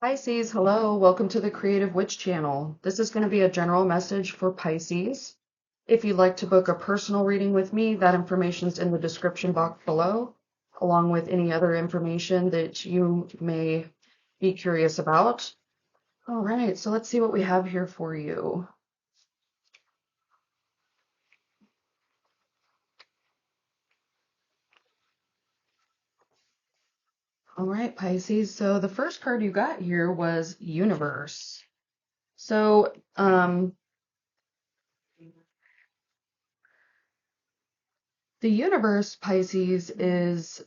Pisces, hello, welcome to the Creative Witch channel. This is going to be a general message for Pisces. If you'd like to book a personal reading with me, that information is in the description box below, along with any other information that you may be curious about. All right, so let's see what we have here for you. All right, Pisces, so the first card you got here was Universe. So, the universe, Pisces, is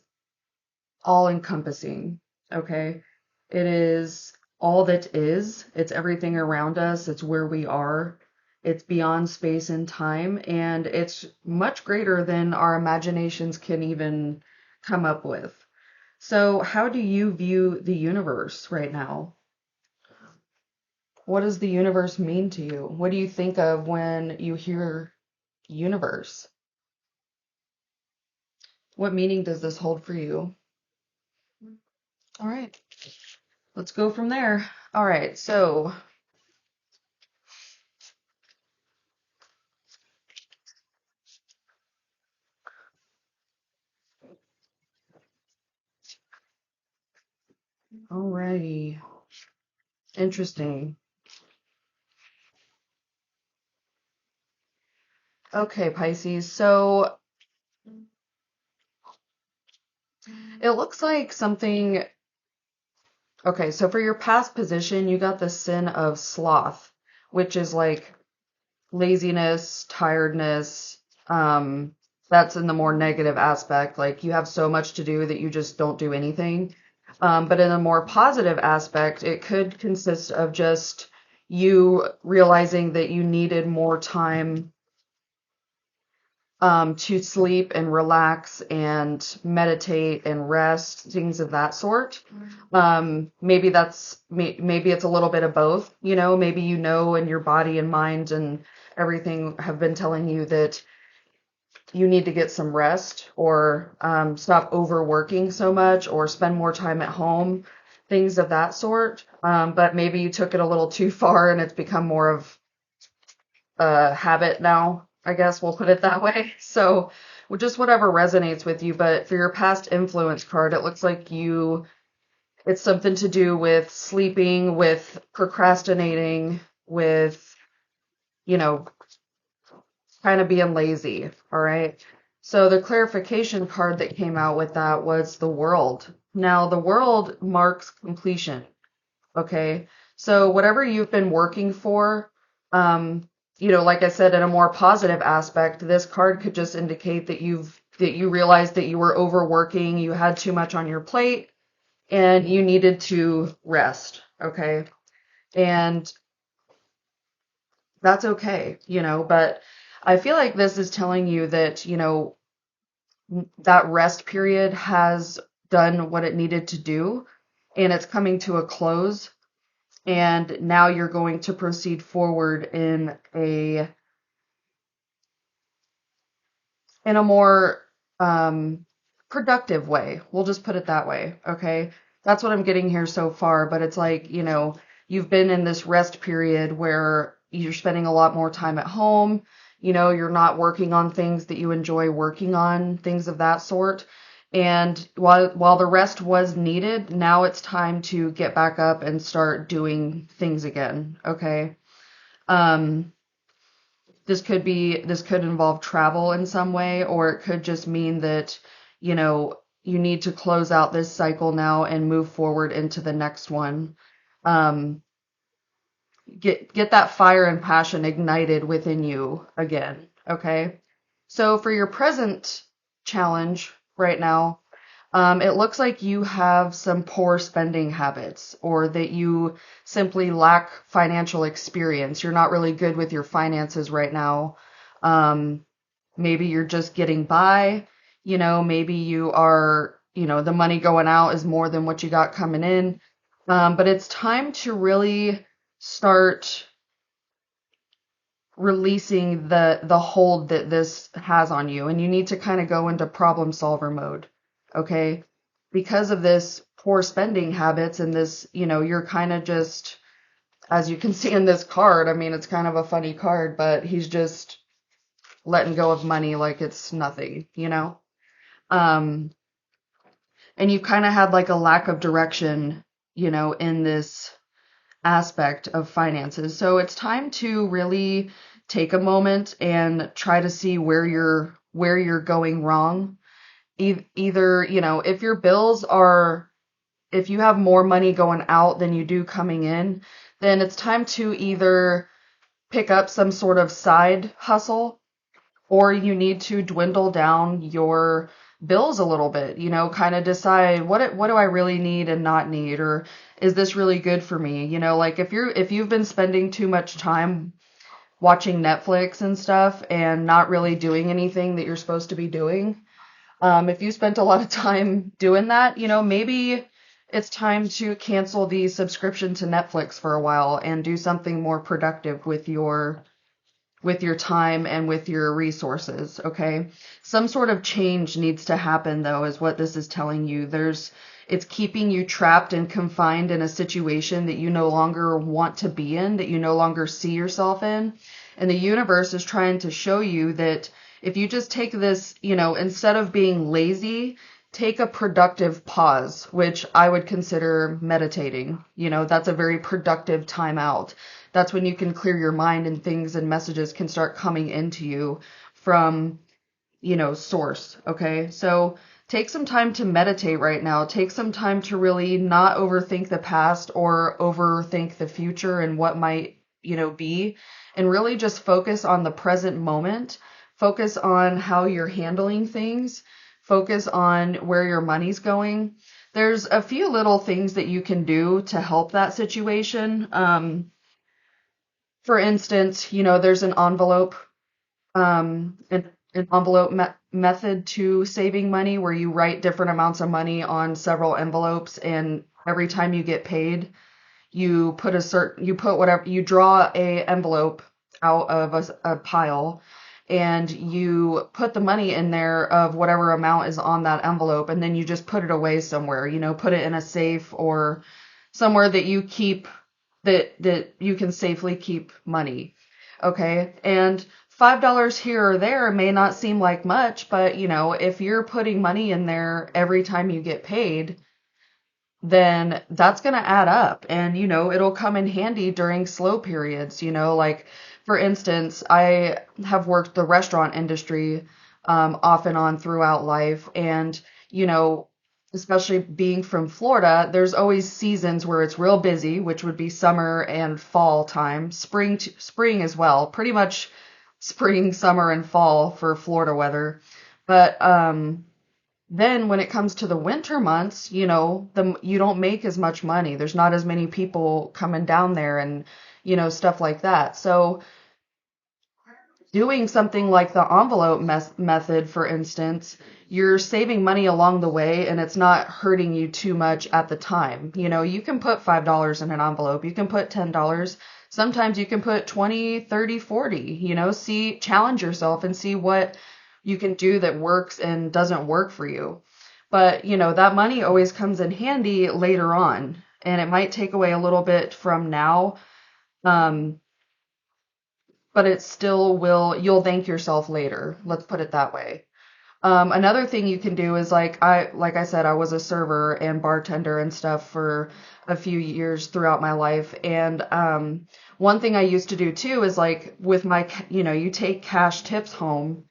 all-encompassing, okay? It is all that is. It's everything around us. It's where we are. It's beyond space and time, and it's much greater than our imaginations can even come up with. So, how do you view the universe right now? What does the universe mean to you? What do you think of when you hear universe? What meaning does this hold for you? All right, let's go from there. All right, so alrighty. Interesting. Okay, Pisces. So it looks like something. Okay, so for your past position, you got the sin of sloth, which is like laziness, tiredness. That's in the more negative aspect. Like you have so much to do that you just don't do anything. But in a more positive aspect, it could consist of just you realizing that you needed more time to sleep and relax and meditate and rest, things of that sort. Maybe maybe it's a little bit of both, maybe and your body and mind and everything have been telling you that you need to get some rest or stop overworking so much or spend more time at home, things of that sort. But maybe you took it a little too far and it's become more of habit now, I guess we'll put it that way. So just whatever resonates with you. But for your past influence card, it looks like it's something to do with sleeping, with procrastinating, with, you know, kind of being lazy. All right. So the clarification card that came out with that was the world. Now, the world marks completion. Okay. So whatever you've been working for, like I said, in a more positive aspect, this card could just indicate that you realized that you were overworking, you had too much on your plate, and you needed to rest. Okay. And that's okay, but I feel like this is telling you that, that rest period has done what it needed to do and it's coming to a close. And now you're going to proceed forward in a more productive way. We'll just put it that way, okay? That's what I'm getting here so far, but it's like, you've been in this rest period where you're spending a lot more time at home, you're not working on things that you enjoy working on, things of that sort. And while the rest was needed, now it's time to get back up and start doing things again, okay? Um, this could involve travel in some way, or it could just mean that, you need to close out this cycle now and move forward into the next one. Um, get that fire and passion ignited within you again, okay? So for your present challenge right now, it looks like you have some poor spending habits or that you simply lack financial experience. You're not really good with your finances right now. Maybe you're just getting by, maybe you are, the money going out is more than what you got coming in. But it's time to really start releasing the hold that this has on you, and you need to kind of go into problem solver mode. Okay. Because of this poor spending habits and this, you're kind of just, as you can see in this card, I mean, it's kind of a funny card, but he's just letting go of money like it's nothing. Um, and you kind of had like a lack of direction, in this aspect of finances. So it's time to really take a moment and try to see where you're going wrong. Either, if your bills are, if you have more money going out than you do coming in, then it's time to either pick up some sort of side hustle, or you need to dwindle down your bills a little bit, kind of decide what do I really need and not need, or is this really good for me? Like if you've been spending too much time watching Netflix and stuff and not really doing anything that you're supposed to be doing, if you spent a lot of time doing that, maybe it's time to cancel the subscription to Netflix for a while and do something more productive with your time and with your resources, okay? Some sort of change needs to happen, though, is what this is telling you. It's keeping you trapped and confined in a situation that you no longer want to be in, that you no longer see yourself in. And the universe is trying to show you that if you just take this, instead of being lazy, take a productive pause, which I would consider meditating. That's a very productive time out. That's when you can clear your mind and things and messages can start coming into you from, source. Okay. So take some time to meditate right now. Take some time to really not overthink the past or overthink the future and what might, be, and really just focus on the present moment. Focus on how you're handling things. Focus on where your money's going. There's a few little things that you can do to help that situation. For instance, there's an envelope, an envelope method to saving money where you write different amounts of money on several envelopes, and every time you get paid, you put whatever, you draw a envelope out of a pile, and you put the money in there of whatever amount is on that envelope, and then you just put it away somewhere, put it in a safe or somewhere that you keep, that you can safely keep money. Okay. And $5 here or there may not seem like much, but if you're putting money in there every time you get paid, then that's going to add up, and it'll come in handy during slow periods. Like for instance, I have worked the restaurant industry off and on throughout life, and especially being from Florida, there's always seasons where it's real busy, which would be summer and fall time, spring as well, pretty much spring, summer, and fall for Florida weather. But then when it comes to the winter months, you don't make as much money. There's not as many people coming down there and, stuff like that. So doing something like the envelope method, for instance, you're saving money along the way and it's not hurting you too much at the time. You can put $5 in an envelope. You can put $10. Sometimes you can put 20, 30, 40, challenge yourself and see what you can do that works and doesn't work for you. But, that money always comes in handy later on, and it might take away a little bit from now. But it still will, you'll thank yourself later. Let's put it that way. Another thing you can do is like I said, I was a server and bartender and stuff for a few years throughout my life. And, one thing I used to do too is like with my, you take cash tips home,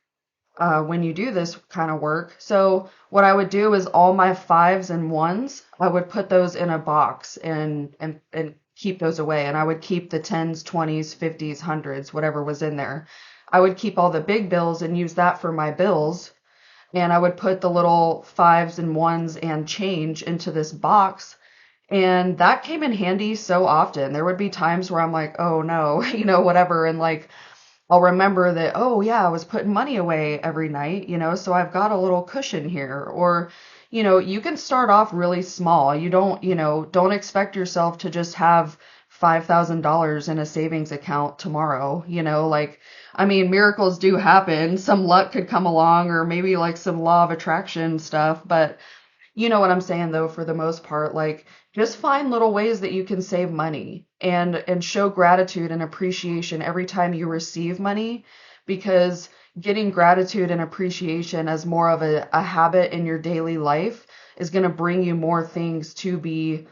when you do this kind of work. So what I would do is all my fives and ones, I would put those in a box and keep those away. And I would keep the tens, 20s, 50s, hundreds, whatever was in there. I would keep all the big bills and use that for my bills. And I would put the little fives and ones and change into this box. And that came in handy so often. There would be times where I'm like, oh no, whatever. And like, I'll remember that, oh yeah, I was putting money away every night, so I've got a little cushion here. Or, you can start off really small. You don't expect yourself to just have $5,000 in a savings account tomorrow, miracles do happen. Some luck could come along, or maybe like some law of attraction stuff, but You know what I'm saying though, for the most part, like just find little ways that you can save money and show gratitude and appreciation every time you receive money, because getting gratitude and appreciation as more of a habit in your daily life is going to bring you more things to be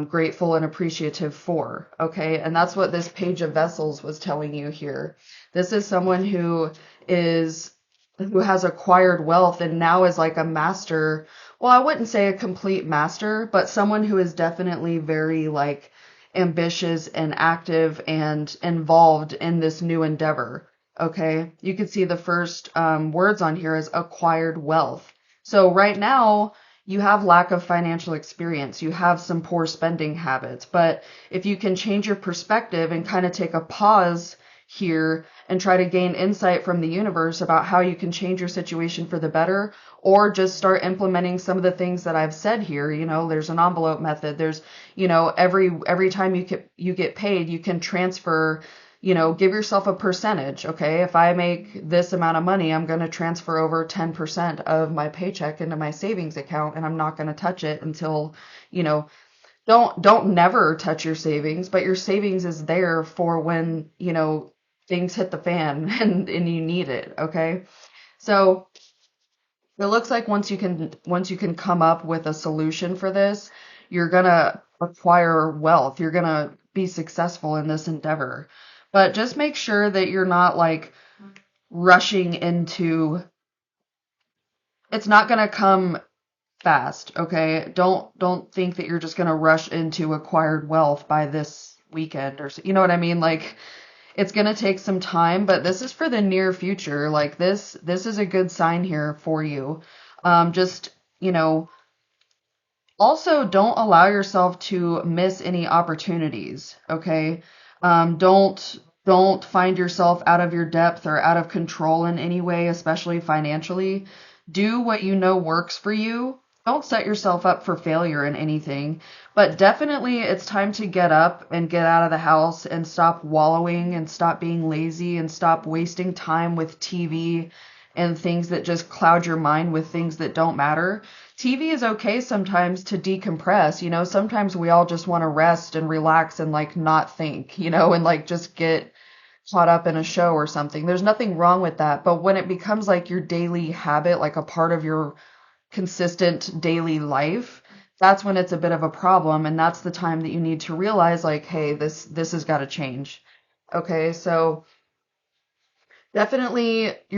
grateful and appreciative for. Okay. And that's what this page of vessels was telling you here. This is someone who has acquired wealth and now is like a master. Well, I wouldn't say a complete master, but someone who is definitely very like ambitious and active and involved in this new endeavor. Okay. You can see the first words on here is acquired wealth. So right now, you have lack of financial experience, you have some poor spending habits, but if you can change your perspective and kind of take a pause here and try to gain insight from the universe about how you can change your situation for the better, or just start implementing some of the things that I've said here. There's an envelope method. There's, every time you get paid, you can transfer, give yourself a percentage. Okay. If I make this amount of money, I'm going to transfer over 10% of my paycheck into my savings account, and I'm not going to touch it until, you know, don't never touch your savings, but your savings is there for when, things hit the fan and you need it. Okay. So it looks like once you can come up with a solution for this, you're gonna acquire wealth. You're gonna be successful in this endeavor. But just make sure that you're not like rushing into it's not gonna come fast, okay? Don't think that you're just gonna rush into acquired wealth by this weekend or so, you know what I mean? Like it's gonna take some time, but this is for the near future. Like this is a good sign here for you. Just, also don't allow yourself to miss any opportunities, okay? Don't find yourself out of your depth or out of control in any way, especially financially. Do what you know works for you. Don't set yourself up for failure in anything, but definitely it's time to get up and get out of the house and stop wallowing and stop being lazy and stop wasting time with TV and things that just cloud your mind with things that don't matter. TV is okay sometimes to decompress, sometimes we all just want to rest and relax and like not think, and like just get caught up in a show or something. There's nothing wrong with that. But when it becomes like your daily habit, like a part of your consistent daily life, that's when it's a bit of a problem. And that's the time that you need to realize like, hey, this has got to change. Okay. So you're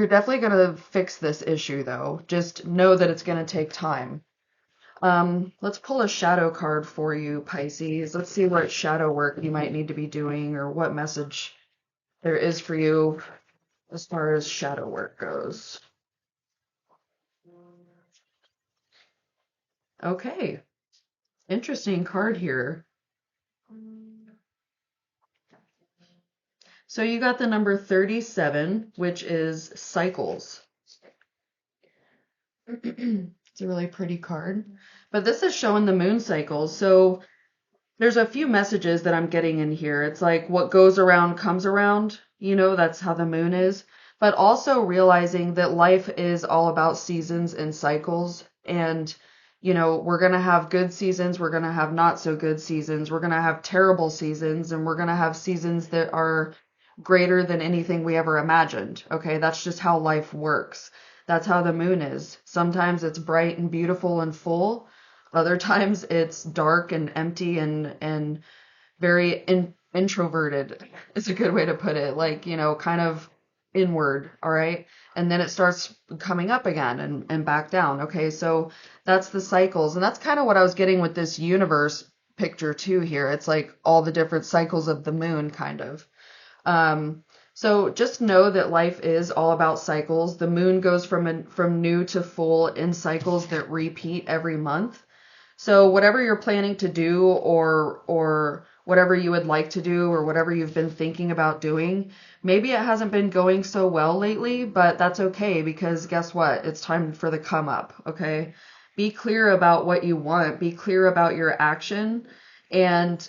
definitely going to fix this issue though. Just know that it's going to take time. Let's pull a shadow card for you, Pisces. Let's see what shadow work you might need to be doing or what message there is for you as far as shadow work goes. Okay, interesting card here. So you got the number 37, which is cycles. It's a really pretty card. But this is showing the moon cycles. So there's a few messages that I'm getting in here. It's like what goes around comes around. That's how the moon is. But also realizing that life is all about seasons and cycles. And, we're going to have good seasons. We're going to have not so good seasons. We're going to have terrible seasons. And we're going to have seasons that are greater than anything we ever imagined. Okay. That's just how life works. That's how the moon is. Sometimes it's bright and beautiful and full. Other times it's dark and empty and very introverted is a good way to put it. Like, kind of inward. All right. And then it starts coming up again and back down. Okay. So that's the cycles. And that's kind of what I was getting with this universe picture too here. It's like all the different cycles of the moon kind of. So just know that life is all about cycles. The moon goes from new to full in cycles that repeat every month. So whatever you're planning to do or whatever you would like to do or whatever you've been thinking about doing, maybe it hasn't been going so well lately, but that's okay because guess what? It's time for the come up, okay? Be clear about what you want. Be clear about your action and,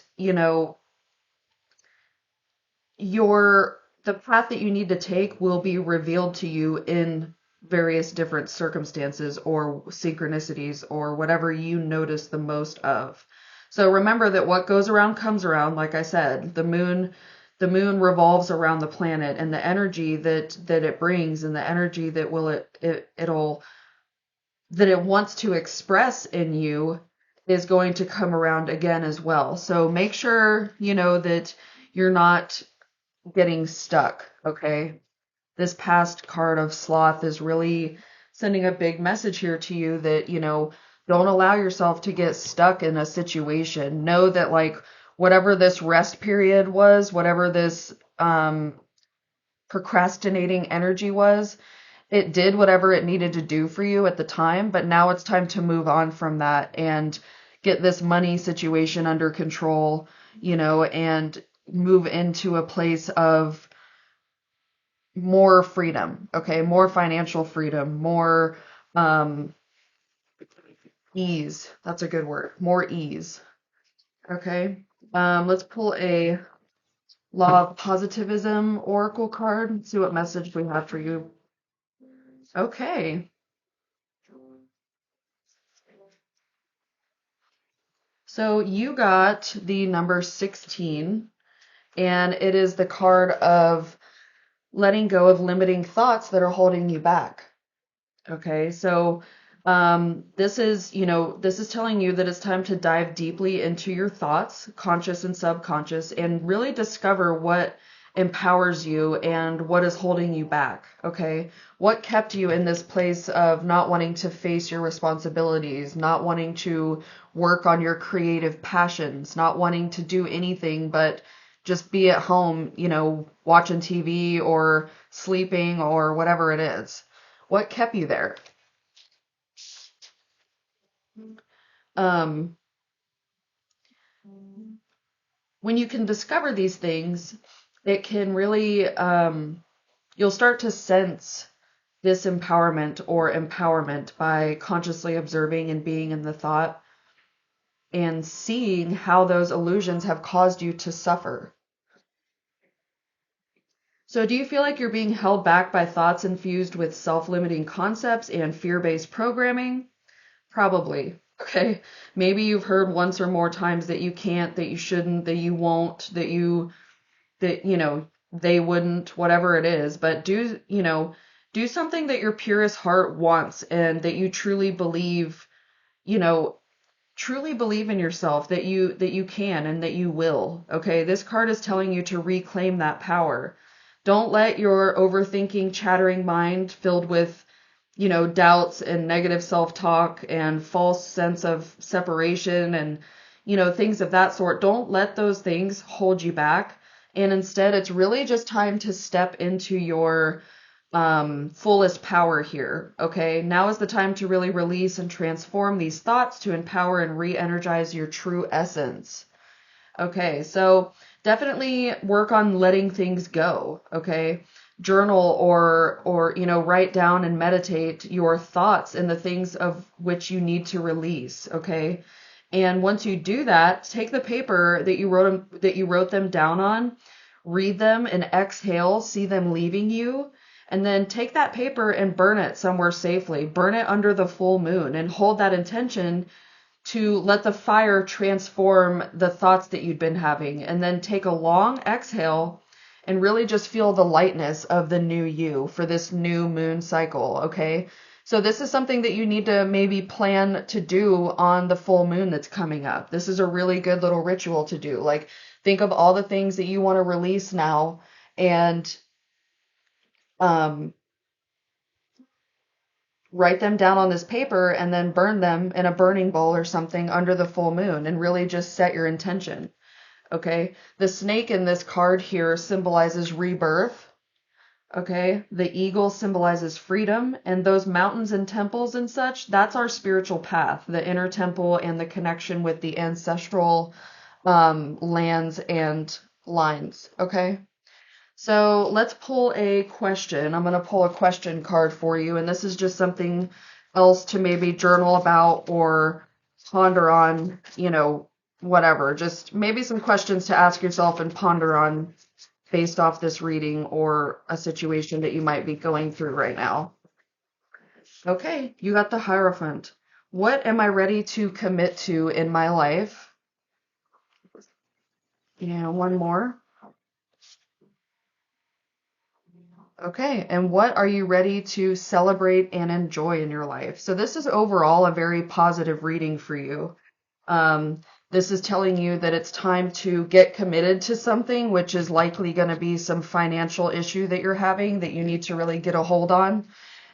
the path that you need to take will be revealed to you in various different circumstances or synchronicities or whatever you notice the most of. So remember that what goes around comes around. Like I said, the moon revolves around the planet, and the energy that it brings and the energy that it wants to express in you is going to come around again as well. So make sure that you're not getting stuck, okay? This past card of sloth is really sending a big message here to you that, don't allow yourself to get stuck in a situation. Know that, like, whatever this rest period was, whatever this procrastinating energy was, it did whatever it needed to do for you at the time, but now it's time to move on from that and get this money situation under control, and move into a place of more freedom, okay? More financial freedom, more ease. That's a good word. More ease, okay? Let's pull a Law of Positivism Oracle card, see what message we have for you. Okay. So you got the number 16, and it is the card of letting go of limiting thoughts that are holding you back. Okay, so this is telling you that it's time to dive deeply into your thoughts, conscious and subconscious, and really discover what empowers you and what is holding you back. Okay, what kept you in this place of not wanting to face your responsibilities, not wanting to work on your creative passions, not wanting to do anything but just be at home, watching TV or sleeping or whatever it is. What kept you there? When you can discover these things, it can really, you'll start to sense this empowerment or empowerment by consciously observing and being in the thought and seeing how those illusions have caused you to suffer. So do you feel like you're being held back by thoughts infused with self-limiting concepts and fear-based programming? Probably. Okay. Maybe you've heard once or more times that you can't, that you shouldn't, that you won't, that they wouldn't, whatever it is. But do something that your purest heart wants and that you truly believe in yourself, that you can and that you will. Okay. This card is telling you to reclaim that power. Don't let your overthinking, chattering mind filled with doubts and negative self-talk and false sense of separation and, things of that sort. Don't let those things hold you back. And instead, it's really just time to step into your fullest power here. Okay. Now is the time to really release and transform these thoughts to empower and re-energize your true essence. Okay. So definitely work on letting things go. Okay. Journal or write down and meditate your thoughts and the things of which you need to release. Okay. And once you do that, take the paper that you wrote them down on, read them and exhale, see them leaving you, and then take that paper and burn it somewhere safely. Burn it under the full moon and hold that intention to let the fire transform the thoughts that you'd been having. And then take a long exhale and really just feel the lightness of the new you for this new moon cycle, okay? So this is something that you need to maybe plan to do on the full moon that's coming up. This is a really good little ritual to do. Like, think of all the things that you want to release now and write them down on this paper and then burn them in a burning bowl or something under the full moon and really just set your intention. Okay, the snake in this card here symbolizes rebirth. Okay, the eagle symbolizes freedom, and those mountains and temples and such, that's our spiritual path, the inner temple and the connection with the ancestral lands and lines. Okay, so let's pull a question. I'm going to pull a question card for you, and this is just something else to maybe journal about or ponder on, whatever. Just maybe some questions to ask yourself and ponder on based off this reading or a situation that you might be going through right now. Okay, you got the Hierophant. What am I ready to commit to in my life? And one more. Okay, and what are you ready to celebrate and enjoy in your life? So this is overall a very positive reading for you. Um, this is telling you that it's time to get committed to something, which is likely going to be some financial issue that you're having that you need to really get a hold on.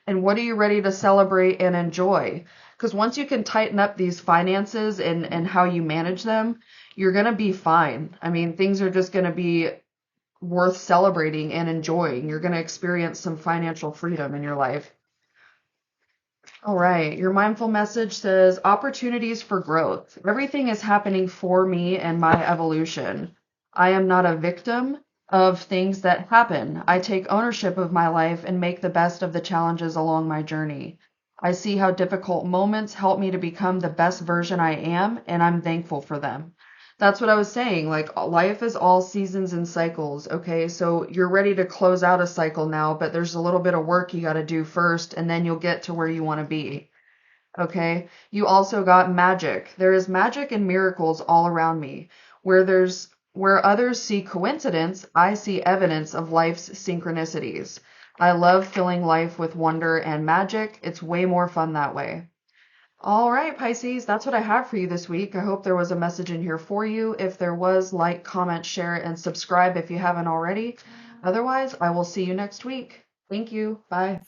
And what are you ready to celebrate and enjoy? Because once you can tighten up these finances and how you manage them, you're going to be fine. I mean, things are just going to be worth celebrating and enjoying. You're going to experience some financial freedom in your life. All right. Your mindful message says opportunities for growth. Everything is happening for me and my evolution. I am not a victim of things that happen. I take ownership of my life and make the best of the challenges along my journey. I see how difficult moments help me to become the best version I am, and I'm thankful for them. That's what I was saying. Like, life is all seasons and cycles, okay? So you're ready to close out a cycle now, but there's a little bit of work you got to do first, and then you'll get to where you want to be, okay? You also got magic. There is magic and miracles all around me. Where others see coincidence, I see evidence of life's synchronicities. I love filling life with wonder and magic. It's way more fun that way. All right, Pisces, that's what I have for you this week. I hope there was a message in here for you. If there was, like, comment, share, and subscribe if you haven't already. Otherwise, I will see you next week. Thank you. Bye.